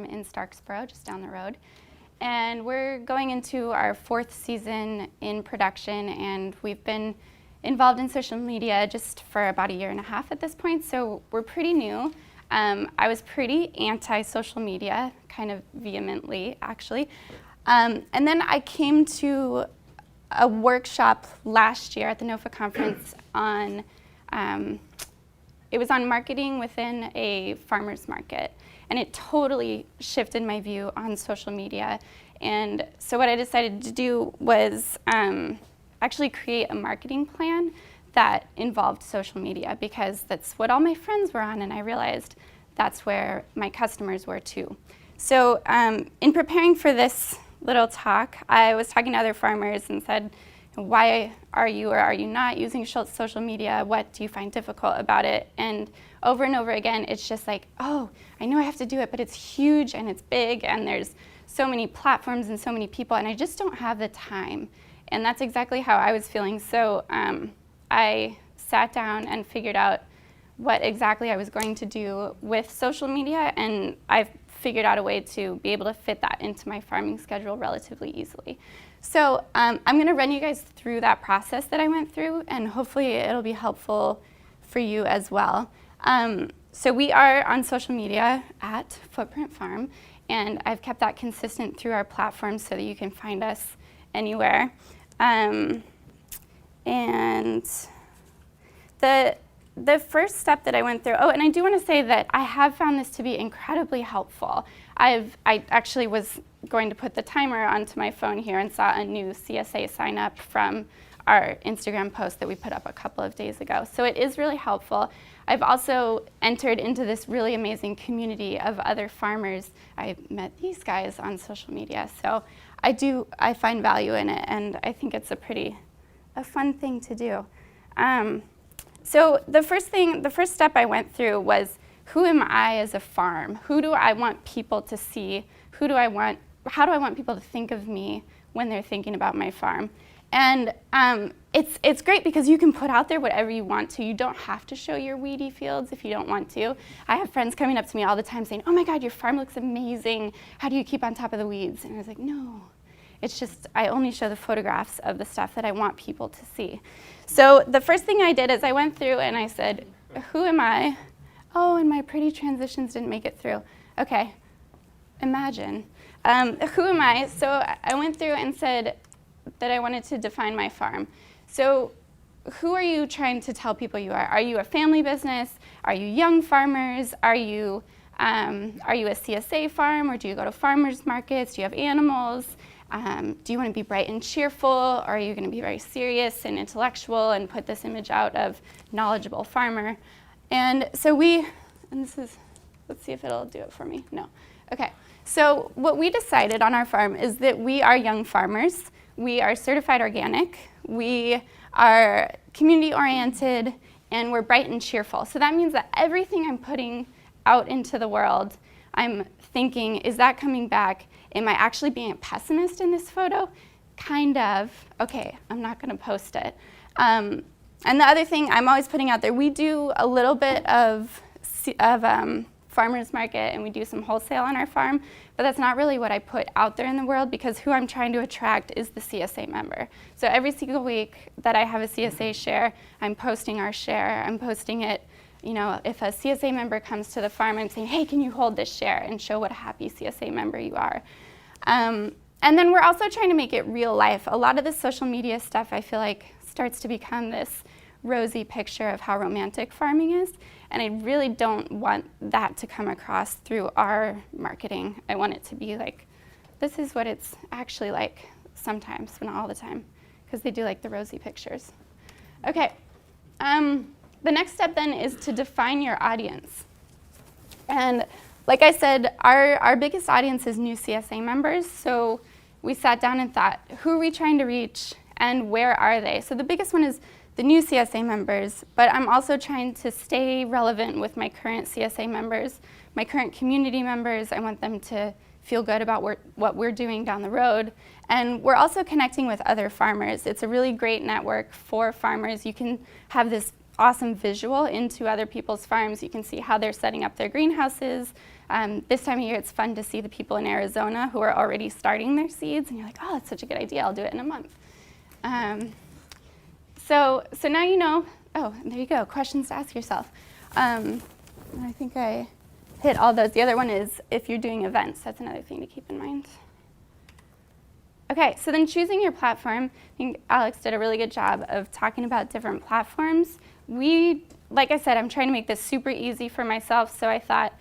farm in Starksboro, just down the road. And we're going into our 4th season in production, and we've been involved in social media just for about a year and a half at this point, so we're pretty new. I was pretty anti-social media, kind of vehemently, actually. And then I came to a workshop last year at the NOFA conference on, it was on marketing within a farmer's market. And it totally shifted my view on social media. And so what I decided to do was actually create a marketing plan that involved social media, because that's what all my friends were on, and I realized that's where my customers were too. So in preparing for this little talk, I was talking to other farmers and said, why are you or are you not using social media? What do you find difficult about it? And over again, it's just like, oh, I know I have to do it, but it's huge and it's big and there's so many platforms and so many people, and I just don't have the time. And that's exactly how I was feeling. So I sat down and figured out what exactly I was going to do with social media, and I've figured out a way to be able to fit that into my farming schedule relatively easily. So I'm going to run you guys through that process that I went through, and hopefully it'll be helpful for you as well. So we are on social media at Footprint Farm, and I've kept that consistent through our platform so that you can find us anywhere. And the first step that I went through, oh, and I do want to say that I have found this to be incredibly helpful. I actually was going to put the timer onto my phone here and saw a new CSA sign up from our Instagram post that we put up a couple of days ago. So it is really helpful. I've also entered into this really amazing community of other farmers. I met these guys on social media, so I find value in it, and I think it's a fun thing to do. So the first step I went through was, who am I as a farm? Who do I want people to see? How do I want people to think of me when they're thinking about my farm? And it's great because you can put out there whatever you want to. You don't have to show your weedy fields if you don't want to. I have friends coming up to me all the time saying, oh my God, your farm looks amazing. How do you keep on top of the weeds? And I was like, no. It's just, I only show the photographs of the stuff that I want people to see. So the first thing I did is I went through and I said, who am I? Oh, and my pretty transitions didn't make it through. Okay, imagine. Who am I? So I went through and said that I wanted to define my farm. So who are you trying to tell people you are? Are you a family business? Are you young farmers? Are you a CSA farm, or do you go to farmers markets? Do you have animals? Do you want to be bright and cheerful, or are you going to be very serious and intellectual and put this image out of knowledgeable farmer? And so let's see if it'll do it for me. No. Okay. So what we decided on our farm is that we are young farmers. We are certified organic. We are community oriented, and we're bright and cheerful. So that means that everything I'm putting out into the world, I'm thinking, is that coming back? Am I actually being a pessimist in this photo? Kind of. Okay, I'm not going to post it. And the other thing I'm always putting out there, we do a little bit of farmers market, and we do some wholesale on our farm, but that's not really what I put out there in the world, because who I'm trying to attract is the CSA member. So every single week that I have a CSA share, I'm posting our share. I'm posting it. You know, if a CSA member comes to the farm, I'm saying, hey, can you hold this share and show what a happy CSA member you are? And then we're also trying to make it real life. A lot of the social media stuff, I feel like, starts to become this rosy picture of how romantic farming is, and I really don't want that to come across through our marketing. I want it to be like, this is what it's actually like sometimes, but not all the time, because they do like the rosy pictures. Okay. The next step then is to define your audience. And like I said, our biggest audience is new CSA members. So we sat down and thought, who are we trying to reach and where are they? So the biggest one is the new CSA members, but I'm also trying to stay relevant with my current CSA members, my current community members. I want them to feel good about what we're doing down the road. And we're also connecting with other farmers. It's a really great network for farmers. You can have this awesome visual into other people's farms. You can see how they're setting up their greenhouses, This time of year, it's fun to see the people in Arizona who are already starting their seeds, and you're like, oh, that's such a good idea. I'll do it in a month. So now you know. Oh, there you go. Questions to ask yourself. I think I hit all those. The other one is if you're doing events. That's another thing to keep in mind. Okay, so then choosing your platform. I think Alex did a really good job of talking about different platforms. Like I said, I'm trying to make this super easy for myself, so I thought,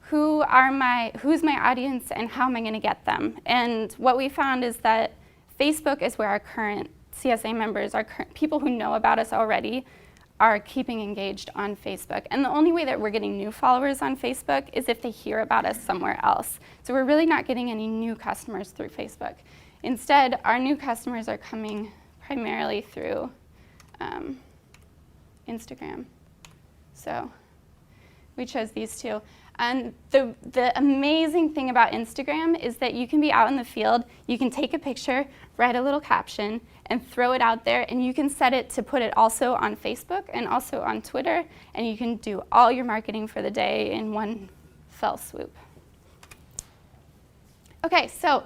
who's my audience and how am I going to get them? And what we found is that Facebook is where our current CSA members, people who know about us already, are keeping engaged on Facebook. And the only way that we're getting new followers on Facebook is if they hear about us somewhere else. So we're really not getting any new customers through Facebook. Instead, our new customers are coming primarily through Instagram. So we chose these two. And the amazing thing about Instagram is that you can be out in the field, you can take a picture, write a little caption, and throw it out there, and you can set it to put it also on Facebook and also on Twitter, and you can do all your marketing for the day in one fell swoop. Okay, so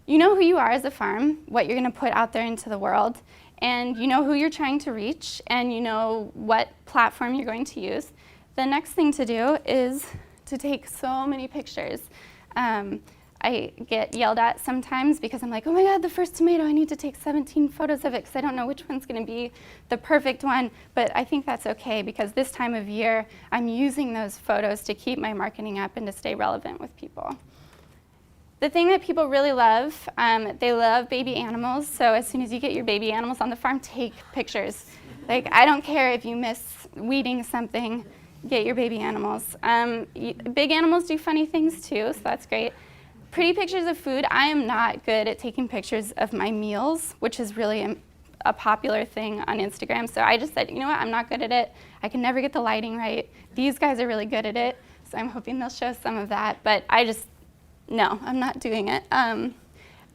you know who you are as a farm, what you're going to put out there into the world, and you know who you're trying to reach, and you know what platform you're going to use. The next thing to do is to take so many pictures. I get yelled at sometimes because I'm like, oh my God, the first tomato, I need to take 17 photos of it because I don't know which one's going to be the perfect one. But I think that's okay because this time of year, I'm using those photos to keep my marketing up and to stay relevant with people. The thing that people really love, they love baby animals. So as soon as you get your baby animals on the farm, take pictures. Like, I don't care if you miss weeding something, get your baby animals. Big animals do funny things too, so that's great. Pretty pictures of food. I am not good at taking pictures of my meals, which is really a popular thing on Instagram. So I just said, you know what, I'm not good at it. I can never get the lighting right. These guys are really good at it, so I'm hoping they'll show some of that. But no, I'm not doing it. And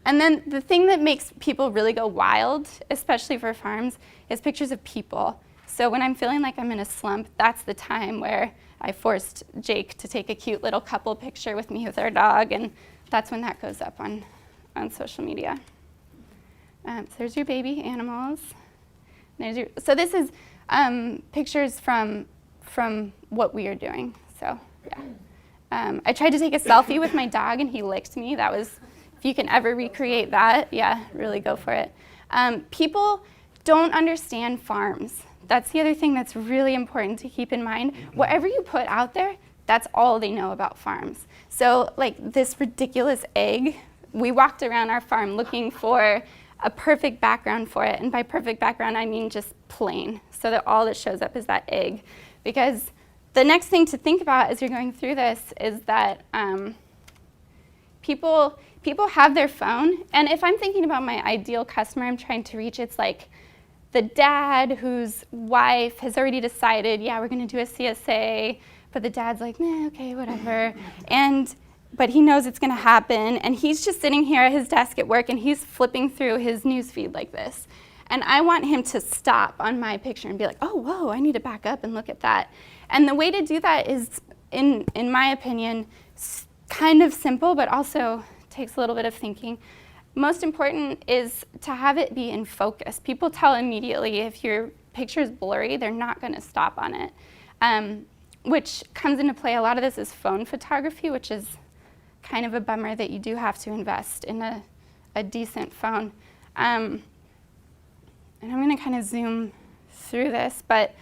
then the thing that makes people really go wild, especially for farms, is pictures of people. So when I'm feeling like I'm in a slump, that's the time where I forced Jake to take a cute little couple picture with me with our dog, and that's when that goes up on social media. So there's your baby animals. So this is pictures from what we are doing. So yeah, I tried to take a selfie with my dog, and he licked me. That was, if you can ever recreate that, yeah, really go for it. People don't understand farms. That's the other thing that's really important to keep in mind. Whatever you put out there, that's all they know about farms. So like this ridiculous egg, we walked around our farm looking for a perfect background for it. And by perfect background, I mean just plain, so that all that shows up is that egg. Because the next thing to think about as you're going through this is that people have their phone. And if I'm thinking about my ideal customer I'm trying to reach, it's like the dad whose wife has already decided, yeah, we're going to do a CSA, but the dad's like, okay, whatever. But he knows it's going to happen, and he's just sitting here at his desk at work, and he's flipping through his news feed like this. And I want him to stop on my picture and be like, oh, whoa, I need to back up and look at that. And the way to do that is, in my opinion, kind of simple, but also takes a little bit of thinking. Most important is to have it be in focus. People tell immediately if your picture is blurry, they're not going to stop on it, which comes into play. A lot of this is phone photography, which is kind of a bummer that you do have to invest in a decent phone. And I'm going to kind of zoom through this, but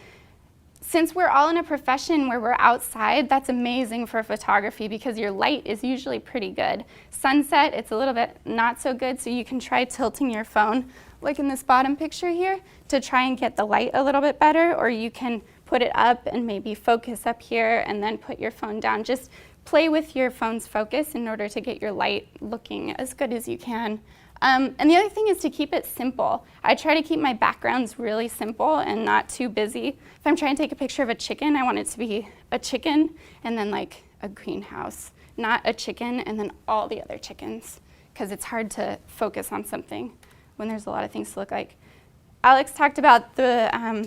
since we're all in a profession where we're outside, that's amazing for photography because your light is usually pretty good. Sunset, it's a little bit not so good, so you can try tilting your phone, like in this bottom picture here, to try and get the light a little bit better, or you can put it up and maybe focus up here and then put your phone down. Just play with your phone's focus in order to get your light looking as good as you can. And the other thing is to keep it simple. I try to keep my backgrounds really simple and not too busy. If I'm trying to take a picture of a chicken, I want it to be a chicken and then like a greenhouse, not a chicken and then all the other chickens, because it's hard to focus on something when there's a lot of things to look like. Alex talked about the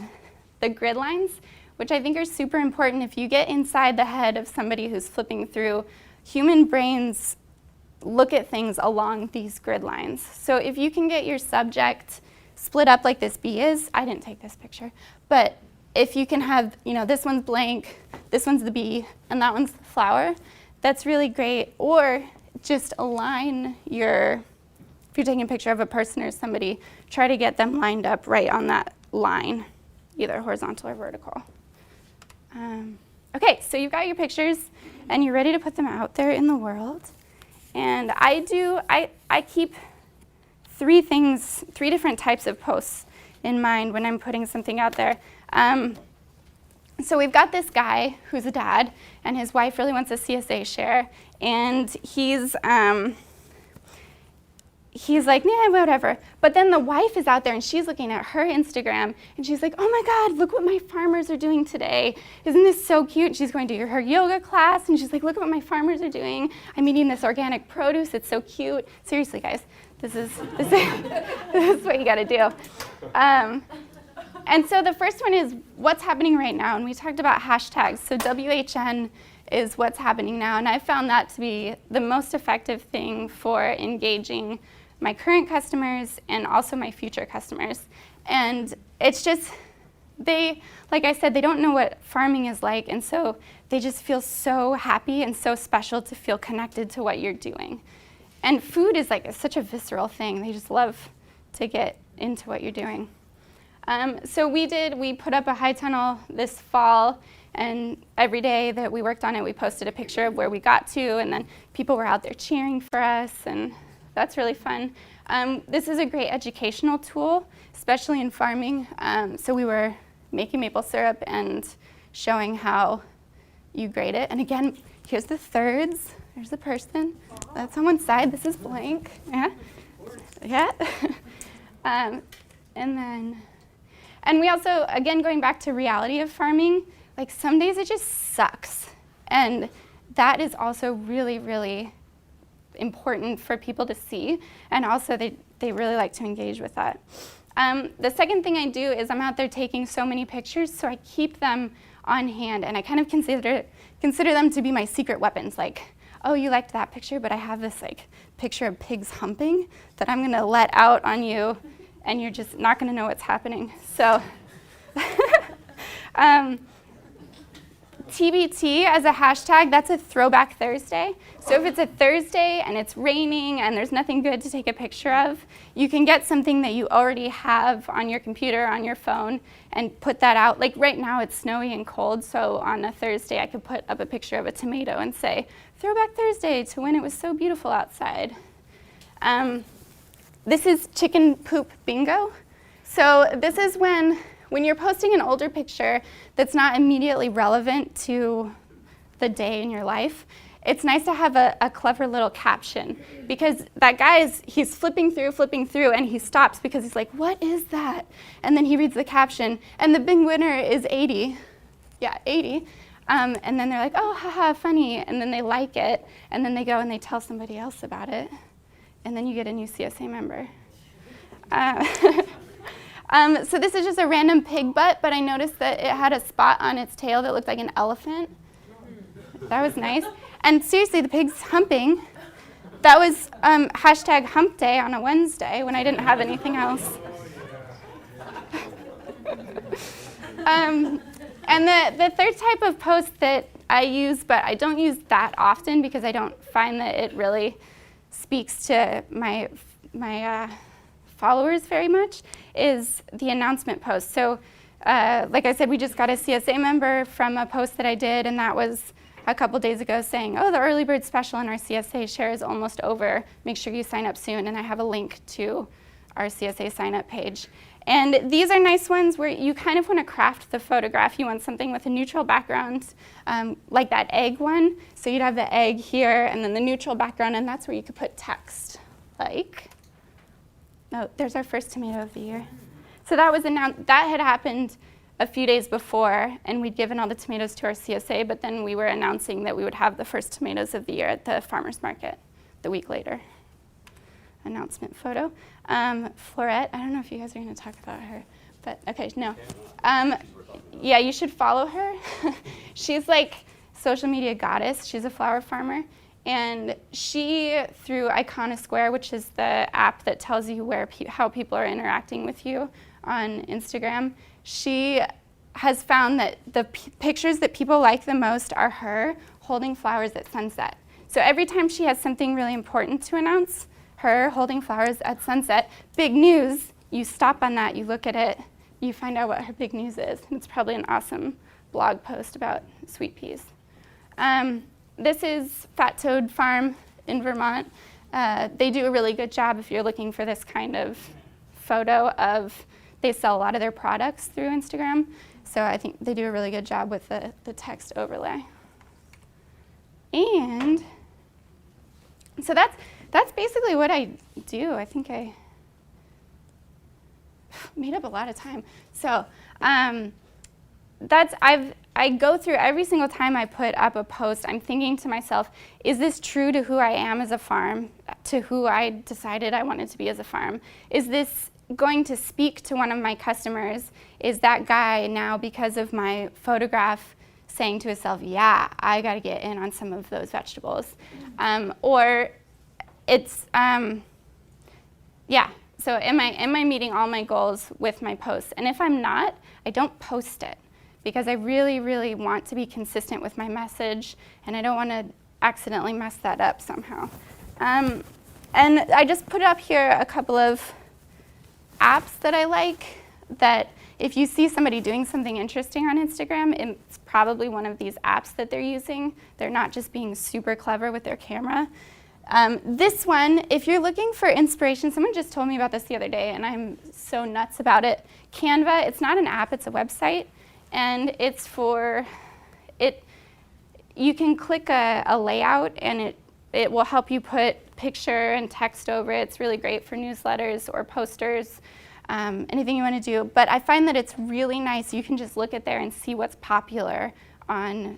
grid lines. which I think are super important. If you get inside the head of somebody who's flipping through, human brains look at things along these grid lines. So if you can get your subject split up like this bee is, I didn't take this picture, but if you can have, this one's blank, this one's the bee, and that one's the flower, that's really great. Or just align if you're taking a picture of a person or somebody, try to get them lined up right on that line, either horizontal or vertical. Okay, so you've got your pictures and you're ready to put them out there in the world. And I keep three different types of posts in mind when I'm putting something out there. So we've got this guy who's a dad, and his wife really wants a CSA share, and he's like, nah, whatever. But then the wife is out there, and she's looking at her Instagram, and she's like, oh my God, look what my farmers are doing today. Isn't this so cute? And she's going to her yoga class, and she's like, look at what my farmers are doing. I'm eating this organic produce. It's so cute. Seriously, guys, this is what you got to do. And so the first one is what's happening right now, and we talked about hashtags. So WHN is what's happening now, and I found that to be the most effective thing for engaging my current customers and also my future customers. And it's just, like I said, they don't know what farming is like, and so they just feel so happy and so special to feel connected to what you're doing. And food is such a visceral thing. They just love to get into what you're doing. So we put up a high tunnel this fall, and every day that we worked on it, we posted a picture of where we got to, and then people were out there cheering for us, and that's really fun. This is a great educational tool, especially in farming. So we were making maple syrup and showing how you grade it. And again, here's the thirds. There's the person. That's on one side. This is blank. Yeah. And we also, again, going back to reality of farming, some days it just sucks. And that is also really, really important for people to see. And also they really like to engage with that. The second thing I do is I'm out there taking so many pictures, so I keep them on hand. And I kind of consider them to be my secret weapons. Oh, you liked that picture, but I have this picture of pigs humping that I'm going to let out on you, and you're just not going to know what's happening. So TBT as a hashtag, that's a throwback Thursday. So if it's a Thursday and it's raining and there's nothing good to take a picture of, you can get something that you already have on your computer, on your phone, and put that out. Right now it's snowy and cold, so on a Thursday I could put up a picture of a tomato and say, Throwback Thursday to when it was so beautiful outside. This is chicken poop bingo. So this is when you're posting an older picture that's not immediately relevant to the day in your life, it's nice to have a clever little caption, because that guy he's flipping through, and he stops because he's like, what is that? And then he reads the caption, and the big winner is 80. Yeah, 80. And then they're like, oh, haha, funny. And then they like it, and then they go and they tell somebody else about it. And then you get a new CSA member. So this is just a random pig butt, but I noticed that it had a spot on its tail that looked like an elephant. That was nice. And seriously, the pig's humping. That was hashtag hump day on a Wednesday when I didn't have anything else. And the third type of post that I use, but I don't use that often because I don't find that it really speaks to my followers very much, is the announcement post. So like I said, we just got a CSA member from a post that I did, and that was a couple days ago saying, oh, the early bird special in our CSA share is almost over. Make sure you sign up soon. And I have a link to our CSA sign up page. And these are nice ones where you kind of want to craft the photograph. You want something with a neutral background, like that egg one. So you'd have the egg here and then the neutral background, and that's where you could put text, oh, there's our first tomato of the year. So that was announced, that had happened a few days before, and we'd given all the tomatoes to our CSA, but then we were announcing that we would have the first tomatoes of the year at the farmer's market the week later. Announcement photo. Florette, I don't know if you guys are going to talk about her, but okay, no. Yeah, you should follow her. She's like social media goddess. She's a flower farmer. And she, through Iconosquare, which is the app that tells you how people are interacting with you on Instagram, she has found that the pictures that people like the most are her holding flowers at sunset. So every time she has something really important to announce, her holding flowers at sunset, big news, you stop on that, you look at it, you find out what her big news is. And it's probably an awesome blog post about sweet peas. This is Fat Toad Farm in Vermont. They do a really good job if you're looking for this kind of photo of, they sell a lot of their products through Instagram. So I think they do a really good job with the text overlay. And so that's basically what I do. I think I made up a lot of time. So I go through every single time I put up a post, I'm thinking to myself, is this true to who I am as a farm, to who I decided I wanted to be as a farm? Is this going to speak to one of my customers? Is that guy now, because of my photograph, saying to himself, yeah, I got to get in on some of those vegetables? Or it's, yeah, so am I meeting all my goals with my posts? And if I'm not, I don't post it, because I really, really want to be consistent with my message, and I don't want to accidentally mess that up somehow. And I just put up here a couple of apps that I like, that if you see somebody doing something interesting on Instagram, it's probably one of these apps that they're using. They're not just being super clever with their camera. This one, if you're looking for inspiration, someone just told me about this the other day, and I'm so nuts about it. Canva, it's not an app, it's a website, and it's for, you can click a layout, and it will help you put picture and text over it. It's really great for newsletters or posters, anything you want to do. But I find that it's really nice. You can just look at there and see what's popular on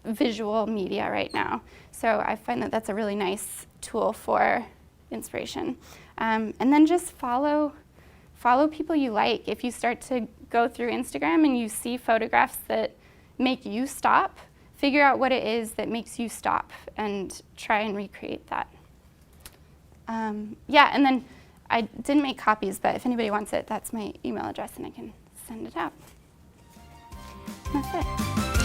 visual media right now. So I find that that's a really nice tool for inspiration. And then just follow people you like. If you start to go through Instagram and you see photographs that make you stop, figure out what it is that makes you stop and try and recreate that. Yeah, and then I didn't make copies, but if anybody wants it, that's my email address and I can send it out. That's it.